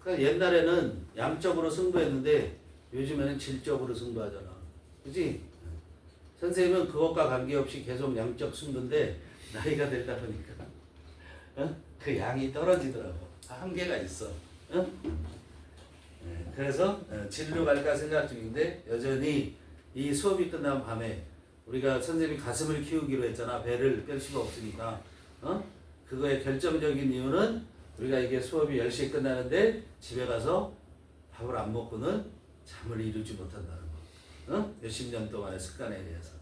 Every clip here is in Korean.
그러니까 옛날에는 양적으로 승부했는데 요즘에는 질적으로 승부하잖아. 그지? 선생님은 그것과 관계없이 계속 양적 승부인데 나이가 들다 보니까 그 양이 떨어지더라고. 한계가 있어. 그래서 질로 갈까 생각 중인데 여전히 이 수업이 끝난 밤에 우리가 선생님이 가슴을 키우기로 했잖아. 배를 뺄 수가 없으니까. 그거의 결정적인 이유는 우리가 이게 수업이 10시에 끝나는데 집에 가서 밥을 안 먹고는 잠을 이루지 못한다는 거. 몇십 년 동안의 습관에 대해서.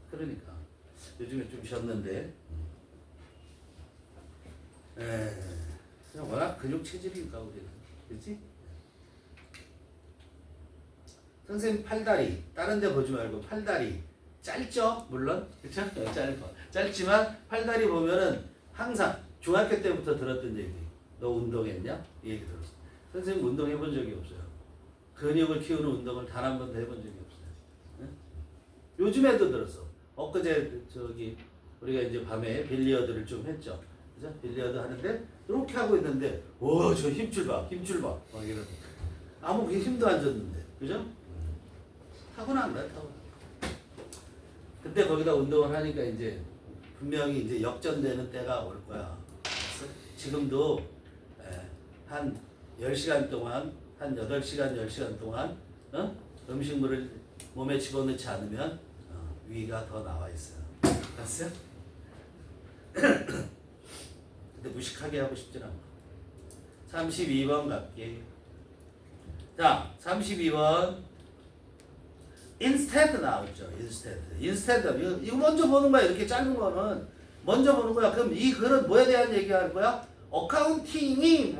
그러니까 요즘에 좀 쉬었는데 그냥 워낙 근육 체질이니까 우리는. 그렇지? 선생님 팔다리 다른 데 보지 말고 팔다리 짧죠? 물론 그쵸? 짧지만 팔다리 보면은 항상 중학교 때부터 들었던 얘기. 너 운동했냐? 이 얘기 들었어. 선생님 운동해본 적이 없어요. 근육을 키우는 운동을 단 한 번도 해본 적이 없어요. 응? 요즘에도 들었어. 엊그제 저기 우리가 이제 밤에 빌리어드를 좀 했죠. 그죠? 빌리어드 하는데 이렇게 하고 있는데 저 힘줄 봐. 막 이러고 아무 힘도 안 줬는데. 그죠? 타고난 거야, 타고난. 근데 거기다 운동을 하니까 이제 분명히 이제 역전되는 때가 올 거야. 지금도 한 10시간 동안, 한 8시간, 10시간 동안 음식물을 몸에 집어넣지 않으면 위가 더 나와 있어요. 봤어요? 근데 무식하게 하고 싶진 않아. 32번 갈게. 자, 32번. instead 나오죠. instead. 이거 먼저 보는 거야. 이렇게 짧은 거는 먼저 보는 거야. 그럼 이 글은 뭐에 대한 얘기할 거야? 어카운팅이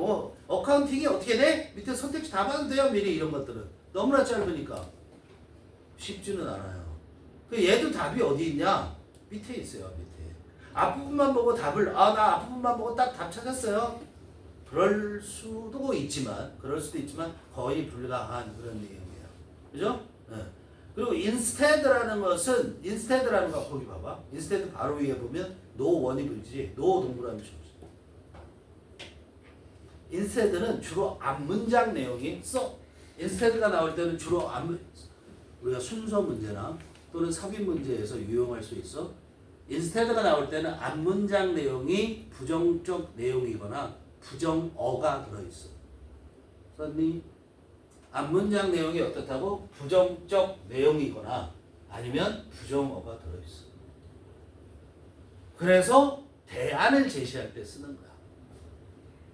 어떻게 돼? 밑에 선택지 다 봐도 돼요. 미리 이런 것들은 너무나 짧으니까 쉽지는 않아요. 그 얘도 답이 어디 있냐? 밑에 있어요. 밑에 앞부분만 보고 답을 나 앞부분만 보고 딱 답 찾았어요. 그럴 수도 있지만 거의 불가한 그런 내용이에요. 그죠? 네. 그리고 instead라는 것은 instead라는 거 거기 봐봐. instead 바로 위에 보면 no one이 보이지. no 동그라미 쳐. instead는 주로 앞문장 내용이 instead가 나올 때는 주로 우리가 순서 문제나 또는 삽입 문제에서 유용할 수 있어. instead가 나올 때는 앞문장 내용이 부정적 내용이거나 부정어가 들어있어. 썼니? 앞문장 내용이 어떻다고? 부정적 내용이거나 아니면 부정어가 들어있어. 그래서 대안을 제시할 때 쓰는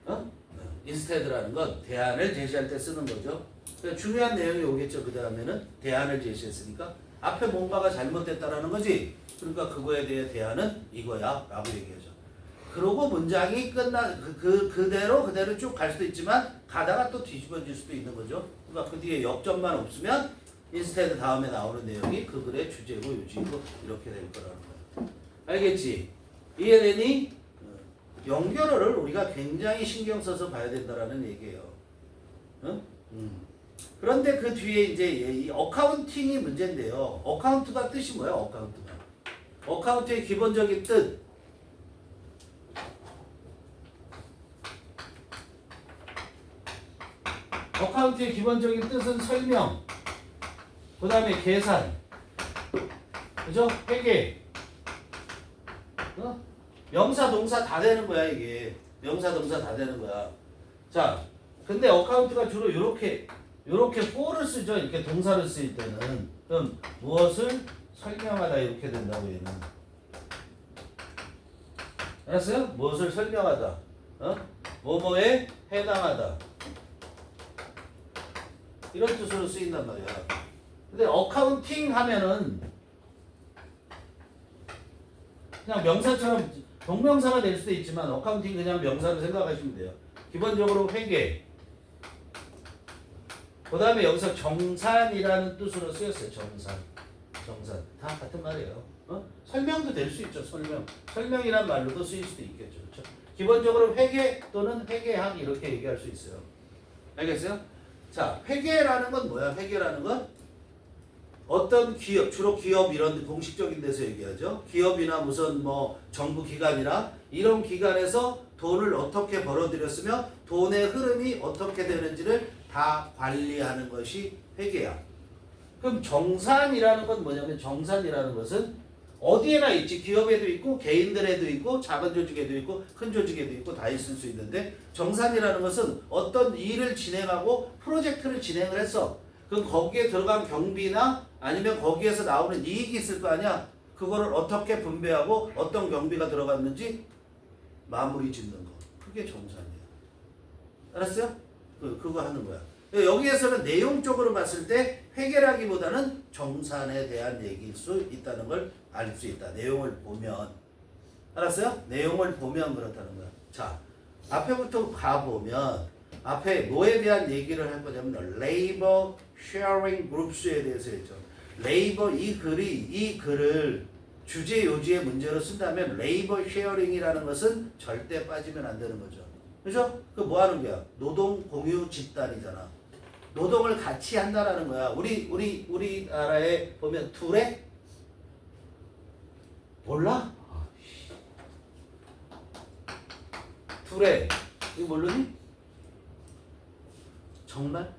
거야. instead라는 건 대안을 제시할 때 쓰는 거죠. 그러니까 중요한 내용이 오겠죠. 그 다음에는 대안을 제시했으니까 앞에 뭔가가 잘못됐다라는 거지. 그러니까 그거에 대해 대안은 이거야 라고 얘기하죠. 그러고 문장이 그대로 쭉 갈 수도 있지만 가다가 또 뒤집어질 수도 있는 거죠. 그러니까 그 뒤에 역점만 없으면 instead 다음에 나오는 내용이 그 글의 주제고 요지고 이렇게 될 거라는 거야. 알겠지? 이해되니? 연결어를 우리가 굉장히 신경 써서 봐야 된다라는 얘기예요. 그런데 그 뒤에 이제 이 어카운팅이 문제인데요. 어카운트가 뜻이 뭐야? 어카운트의 기본적인 뜻. 어카운트의 기본적인 뜻은 설명, 그 다음에 계산, 그죠? 회계, 명사, 동사 다 되는 거야, 이게. 명사, 동사 다 되는 거야. 자, 근데 어카운트가 주로 요렇게 for를 쓰죠. 이렇게 동사를 쓰일 때는. 그럼 무엇을 설명하다 이렇게 된다고 얘는. 알았어요? 무엇을 설명하다. 뭐뭐에 해당하다. 이런 뜻으로 쓰인단 말이야. 근데 어카운팅 하면은 그냥 명사처럼 동명사가 될 수도 있지만 어카운팅 그냥 명사로 생각하시면 돼요. 기본적으로 회계. 그 다음에 여기서 정산이라는 뜻으로 쓰였어요. 정산. 다 같은 말이에요. 설명도 될 수 있죠. 설명이란 말로도 쓰일 수도 있겠죠. 그렇죠? 기본적으로 회계 또는 회계학 이렇게 얘기할 수 있어요. 알겠어요? 자, 회계라는 건 뭐야? 회계라는 건 어떤 기업, 주로 기업 이런 공식적인 데서 얘기하죠. 기업이나 무슨 뭐 정부 기관이나 이런 기관에서 돈을 어떻게 벌어들였으며 돈의 흐름이 어떻게 되는지를 다 관리하는 것이 회계야. 그럼 정산이라는 건 뭐냐면 정산이라는 것은 어디에나 있지. 기업에도 있고 개인들에도 있고 작은 조직에도 있고 큰 조직에도 있고 다 있을 수 있는데 정산이라는 것은 어떤 일을 진행하고 프로젝트를 진행을 했어. 그럼 거기에 들어간 경비나 아니면 거기에서 나오는 이익이 있을 거 아니야. 그거를 어떻게 분배하고 어떤 경비가 들어갔는지 마무리 짓는 거. 그게 정산이야. 알았어요? 그거 하는 거야. 여기에서는 내용적으로 봤을 때 회계라기보다는 정산에 대한 얘기일 수 있다는 걸 알 수 있다. 내용을 보면. 알았어요? 내용을 보면 그렇다는 거야. 자, 앞에부터 가보면 앞에 뭐에 대한 얘기를 할 거냐면 Labor Sharing Groups에 대해서 했죠. 레이버 이 글을 주제 요지의 문제로 쓴다면 레이버 쉐어링이라는 것은 절대 빠지면 안 되는 거죠. 그죠? 그 뭐 하는 거야? 노동 공유 집단이잖아. 노동을 같이 한다라는 거야. 우리나라에 보면 둘에 몰라? 둘에 이거 모르니? 정말?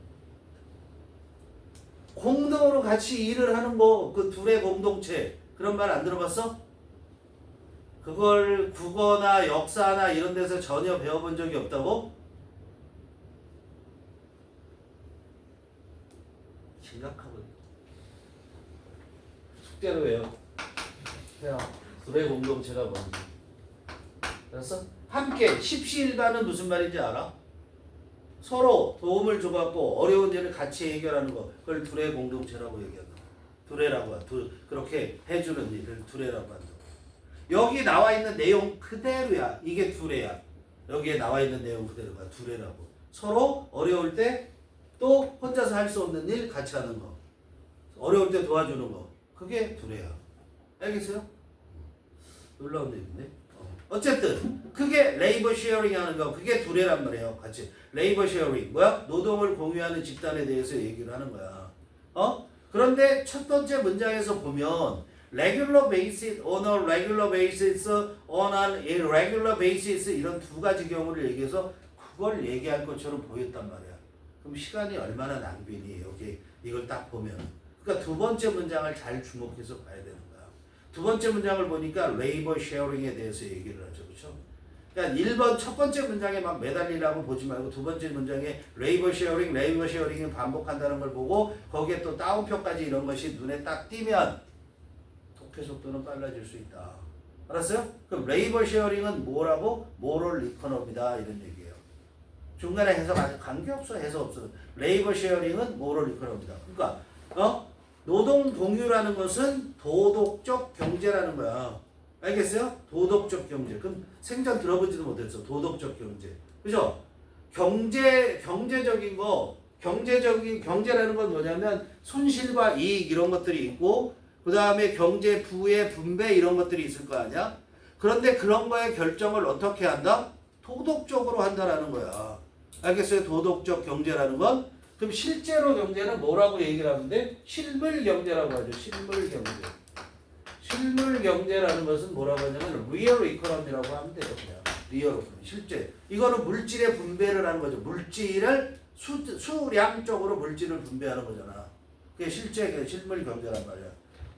공동으로 같이 일을 하는 거, 그 둘의 공동체 그런 말 안 들어봤어? 그걸 국어나 역사나 이런 데서 전혀 배워본 적이 없다고? 심각하거든. 숙제로 외워. 둘의 공동체가 뭔지. 알았어? 함께 십시일반은 무슨 말인지 알아? 서로 도움을 줘갖고 어려운 일을 같이 해결하는 거. 그걸 둘의 공동체라고 얘기한다. 두레라고 한다. 그렇게 해주는 일을 두레라고 한다. 여기 나와 있는 내용 그대로야. 이게 두레야. 여기에 나와 있는 내용 그대로가 두레라고. 서로 어려울 때 또 혼자서 할 수 없는 일 같이 하는 거. 어려울 때 도와주는 거. 그게 두레야. 알겠어요? 놀라운 얘기인데. 어쨌든 그게 레이버 쉐어링 하는 거. 그게 두레란 말이에요. 같이. 레이버 쉐어링. 뭐야? 노동을 공유하는 집단에 대해서 얘기를 하는 거야. 그런데 첫 번째 문장에서 보면 regular basis, on a regular basis, on an irregular basis 이런 두 가지 경우를 얘기해서 그걸 얘기할 것처럼 보였단 말이야. 그럼 시간이 얼마나 낭비니 여기 이걸 딱 보면. 그러니까 두 번째 문장을 잘 주목해서 봐야 되는 거야. 두 번째 문장을 보니까 레이버 쉐어링에 대해서 얘기를 하죠. 그렇죠? 그러니까 1번 첫 번째 문장에 막 매달리라고 보지 말고 두 번째 문장에 레이버 쉐어링을 반복한다는 걸 보고 거기에 또 따옴표까지 이런 것이 눈에 딱 띄면 독해 속도는 빨라질 수 있다. 알았어요? 그럼 레이버 쉐어링은 뭐라고? 모럴 이코노미다 이런 얘기예요. 중간에 해석 아주 관계없어. 해석 없어. 레이버 쉐어링은 모럴 이코노미다. 그러니까 노동 공유라는 것은 도덕적 경제라는 거야. 알겠어요? 도덕적 경제. 그럼 생전 들어보지도 못했어. 도덕적 경제. 그죠? 경제적인 거, 경제라는 건 뭐냐면 손실과 이익 이런 것들이 있고, 그 다음에 경제 부의 분배 이런 것들이 있을 거 아니야? 그런데 그런 거의 결정을 어떻게 한다? 도덕적으로 한다라는 거야. 알겠어요? 도덕적 경제라는 건? 그럼 실제로 경제는 뭐라고 얘기를 하는데? 실물 경제라고 하죠. 실물 경제. 실물 경제라는 것은 뭐라고 하냐면 리얼 이코노미라고 하면 돼요. 그냥 리얼 이코노미. 실제. 이거는 물질의 분배를 하는 거죠. 물질을 수량적으로 물질을 분배하는 거잖아. 그게 실제 실물 경제란 말이야.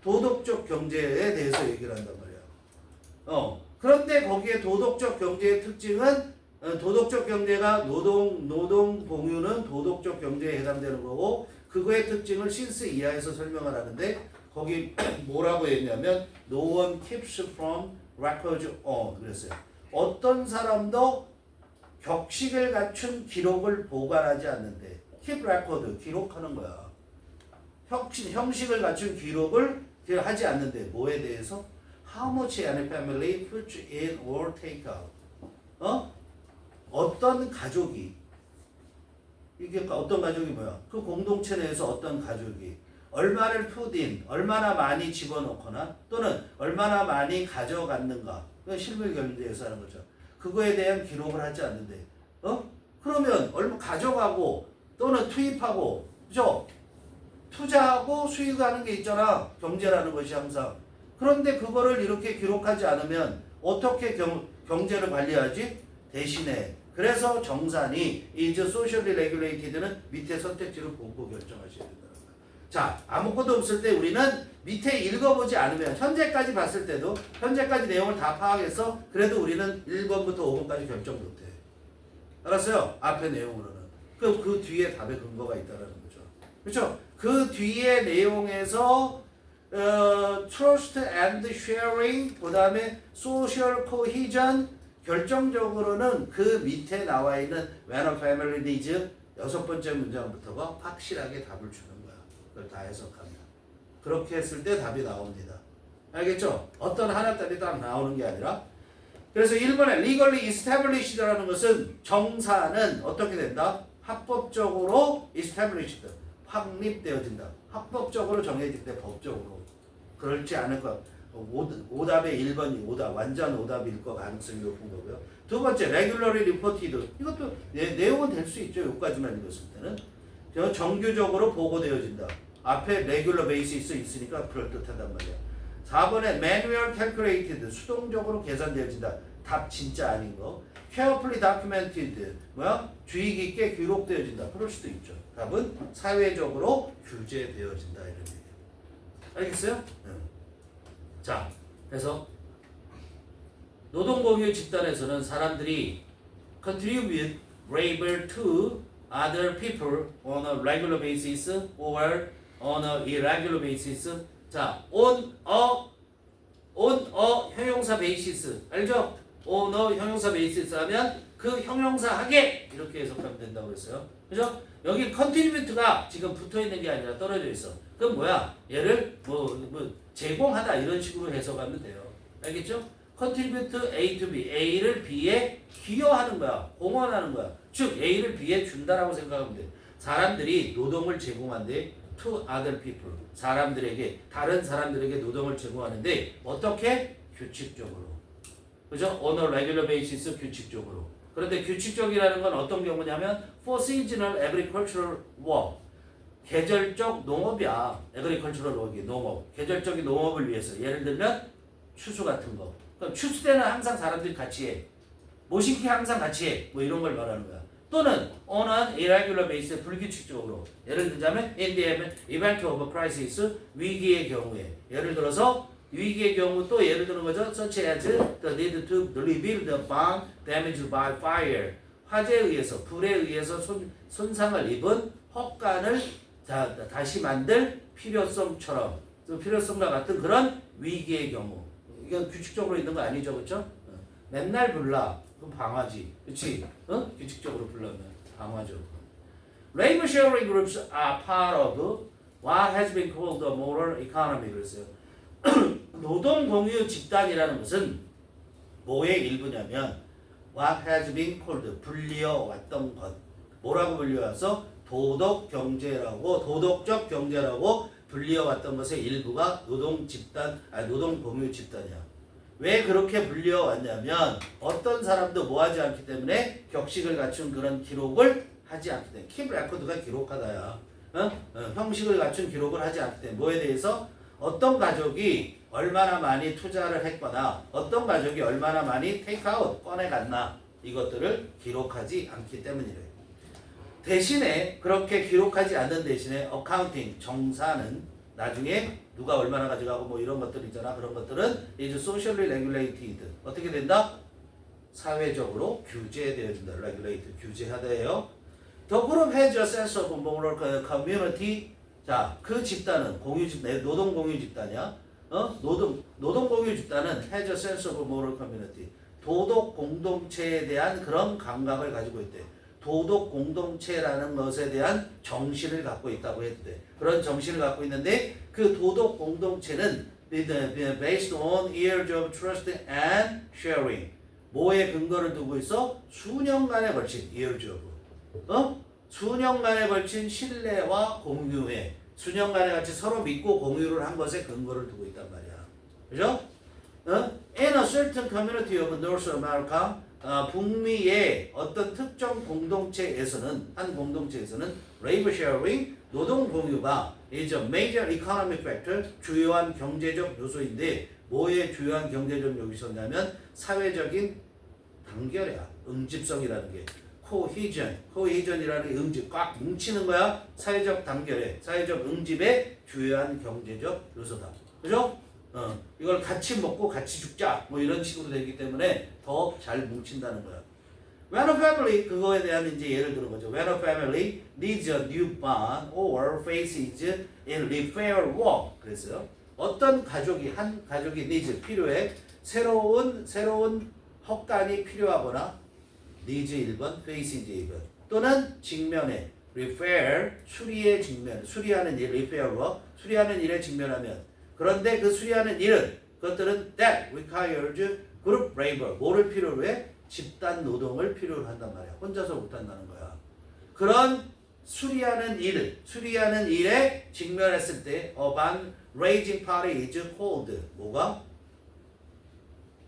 도덕적 경제에 대해서 얘기를 한단 말이야. 그런데 거기에 도덕적 경제의 특징은 도덕적 경제가 노동 공유는 도덕적 경제에 해당되는 거고 그거의 특징을 신스 이하에서 설명을 하는데 거기 뭐라고 했냐면 No one keeps from records on 그랬어요. 어떤 사람도 격식을 갖춘 기록을 보관하지 않는데 keep record 기록하는 거야. 형식을 갖춘 기록을 하지 않는데 뭐에 대해서? How much any family puts in or take out 어떤 가족이 이게 어떤 가족이 뭐야? 그 공동체 내에서 어떤 가족이 얼마를 put in, 얼마나 많이 집어넣거나 또는 얼마나 많이 가져갔는가 그건 실물 경제에서 하는 거죠. 그거에 대한 기록을 하지 않는데 그러면 얼마 가져가고 또는 투입하고 그죠? 투자하고 수익하는 게 있잖아. 경제라는 것이 항상. 그런데 그거를 이렇게 기록하지 않으면 어떻게 경제를 관리하지? 대신에 그래서 정산이 is socially regulated는 밑에 선택지를 보고 결정하셔야 된다. 자, 아무것도 없을 때 우리는 밑에 읽어보지 않으면 현재까지 봤을 때도 현재까지 내용을 다 파악해서 그래도 우리는 1번부터 5번까지 결정 못해. 알았어요? 앞에 내용으로는. 그 뒤에 답의 근거가 있다는 거죠. 그렇죠? 그 뒤에 내용에서 trust and sharing, 그 다음에 social cohesion, 결정적으로는 그 밑에 나와 있는 when a family needs 6번째 문장부터가 확실하게 답을 주는 거야. 그걸 다 해석하면. 그렇게 했을 때 답이 나옵니다. 알겠죠? 어떤 하나 답이 딱 나오는 게 아니라. 그래서 1번에 legally established라는 것은 정사는 어떻게 된다? 합법적으로 established, 확립되어진다. 합법적으로 정해질 때 법적으로. 그렇지 않을 것. 오답의 1번이 완전 오답일 거 가능성이 높은 거고요. 두 번째, regularly reported. 이것도 내용은 될 수 있죠. 여기까지만 읽었을 때는. 정규적으로 보고되어진다. 앞에 regular basis 있으니까 그럴듯하단 말이야. 4번에 manual calculated. 수동적으로 계산되어진다. 답 진짜 아닌 거. carefully documented. 주의 깊게 기록되어진다. 그럴 수도 있죠. 답은 사회적으로 규제되어진다. 이런 얘기예요. 알겠어요? 자, 그래서 노동공유 집단에서는 사람들이 contribute labor to other people on a regular basis or on a irregular basis. 자, on a 형용사 basis. 알죠? on a 형용사 basis 하면 그 형용사하게 이렇게 해석하면 된다고 그랬어요. 그죠? 여기 contribute가 지금 붙어 있는 게 아니라 떨어져 있어. 그럼 뭐야? 얘를 제공하다 이런 식으로 해석하면 돼요. 알겠죠? contribute A to B. A를 B에 기여하는 거야. 공헌하는 거야. 즉 A를 B에 준다라고 생각하면 돼. 사람들이 노동을 제공한대. to other people. 다른 사람들에게 노동을 제공하는데 어떻게? 규칙적으로. 그죠? on a regular basis 규칙적으로. 그런데 규칙적이라는 건 어떤 경우냐면 for seasonal agricultural work. 계절적 농업이야. agricultural work이 농업. 계절적인 농업을 위해서. 예를 들면 추수 같은 거. 그럼 추수 때는 항상 사람들이 같이 해. 모신기 항상 같이 해. 뭐 이런 걸 말하는 거야. 또는 on an irregular basis 불규칙적으로. 예를 들자면 in the event of a crisis 위기의 경우에. 예를 들어서 위기의 경우 또 예를 드는 거죠. such as the need to rebuild the barn damaged by fire. 화재에 의해서 불에 의해서 손상을 입은 헛간을 다시 만들 필요성처럼 필요성과 같은 그런 위기의 경우. 이건 규칙적으로 있는 거 아니죠, 그렇죠? 맨날 불나 그럼 방화지, 그렇지? 규칙적으로 불러면 방화죠. Labor sharing groups are part of what has been called the moral economy. 그랬어요. 노동 공유 집단이라는 것은 뭐의 일부냐면 what has been called 불리어왔던 것. 뭐라고 불리어와서 도덕적 경제라고 불리어왔던 것의 일부가 노동 공유 집단이야. 왜 그렇게 불리어왔냐면 어떤 사람도 뭐하지 않기 때문에 격식을 갖춘 그런 기록을 하지 않기 때문에 킵 레코드가 기록하다야. 형식을 갖춘 기록을 하지 않기 때문에 뭐에 대해서 어떤 가족이 얼마나 많이 투자를 했거나 어떤 가족이 얼마나 많이 테이크아웃 꺼내갔나 이것들을 기록하지 않기 때문이래요. 대신에 그렇게 기록하지 않는 대신에 어카운팅 정사는 나중에 누가 얼마나 가져가고 뭐 이런 것들 있잖아. 그런 것들은 is socially regulated. 어떻게 된다? 사회적으로 규제되어진다. regulate 규제하다예요. The group has a sense of moral community. 자, 그 집단은 노동 공유 집단이야. 노동 공유 집단은 has a sense of moral community. 도덕 공동체에 대한 그런 감각을 가지고 있대. 도덕 공동체라는 것에 대한 정신을 갖고 있다고 해도 돼. 그런 정신을 갖고 있는데 그 도덕 공동체는 based on years of trust and sharing. 뭐에 근거를 두고 있어? 수년간에 걸친 years of. 수년간에 걸친 신뢰와 공유에 수년간에 같이 서로 믿고 공유를 한 것에 근거를 두고 있단 말이야. 그죠? In a certain community of North America, 북미의 어떤 특정 공동체에서는 한 공동체에서는 labor sharing 노동 공유가 is a major economic factor 주요한 경제적 요소인데 뭐의 주요한 경제적 요소냐면 사회적인 단결이야. 응집성이라는 게 cohesion이라는 게 응집, 꽉 뭉치는 거야. 사회적 단결에, 사회적 응집의 주요한 경제적 요소다. 그죠? 이걸 같이 먹고 같이 죽자 뭐 이런 식으로 되기 때문에 더 잘 뭉친다는 거야. When a family, 그거에 대한 이제 예를 들은 거죠. When a family needs a new bond or faces in repair work. 그랬어요. 어떤 가족이, 한 가족이 needs, 필요해. 새로운 헛간이 필요하거나 needs 1번, faces 2번. 또는 직면에 repair, 수리의 직면, 수리하는 일, repair work, 수리하는 일에 직면하면. 그런데 그 수리하는 일은, 그것들은 that requires group labor. 뭐를 필요로 해? 집단 노동을 필요로 한단 말이야. 혼자서 못한다는 거야. 그런 수리하는 일에 직면했을 때 urban raising party is called 뭐가?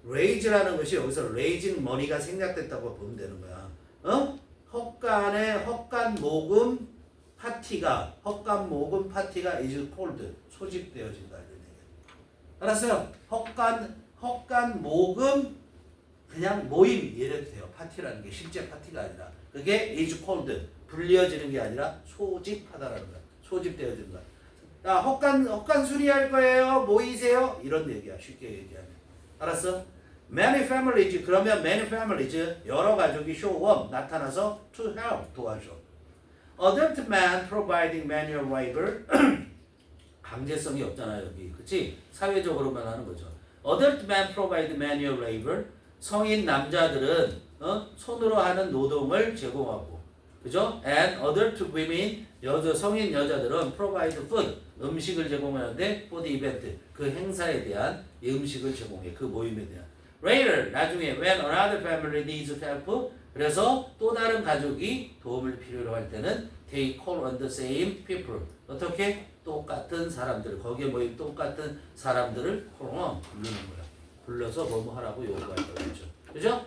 raise라는 것이 여기서 raising money가 생략됐다고 보면 되는 거야. 헛간 모금 파티가 is called 소집되어진다 이런 얘기야. 알았어요? 헛간 모금 그냥 모임 이래도 돼요. 파티라는 게 실제 파티가 아니라 그게 is called 불려지는 게 아니라 소집하다라는 거야. 소집되어지는 거야. 야, 헛간 수리할 거예요. 모이세요. 이런 얘기야. 쉽게 얘기하면. 알았어? Many families, 그러면 many families, 여러 가족이 show up, 나타나서 to help, 도와줘. Adult man providing manual labor, 강제성이 없잖아 여기. 그치? 사회적으로만 하는 거죠. Adult man provide manual labor, 성인 남자들은 손으로 하는 노동을 제공하고, 그죠? And adult women, 성인 여자들은 provide food, 음식을 제공하는데 for the event, 그 행사에 대한 음식을 제공해, 그 모임에 대한. Later, 나중에 when another family needs help, 그래서 또 다른 가족이 도움을 필요로 할 때는 they call on the same people. 어떻게? 똑같은 사람들, 거기에 모인 똑같은 사람들을 call 부르는 거야. 불러서 뭐뭐 하라고 요구할 거겠죠. 그죠?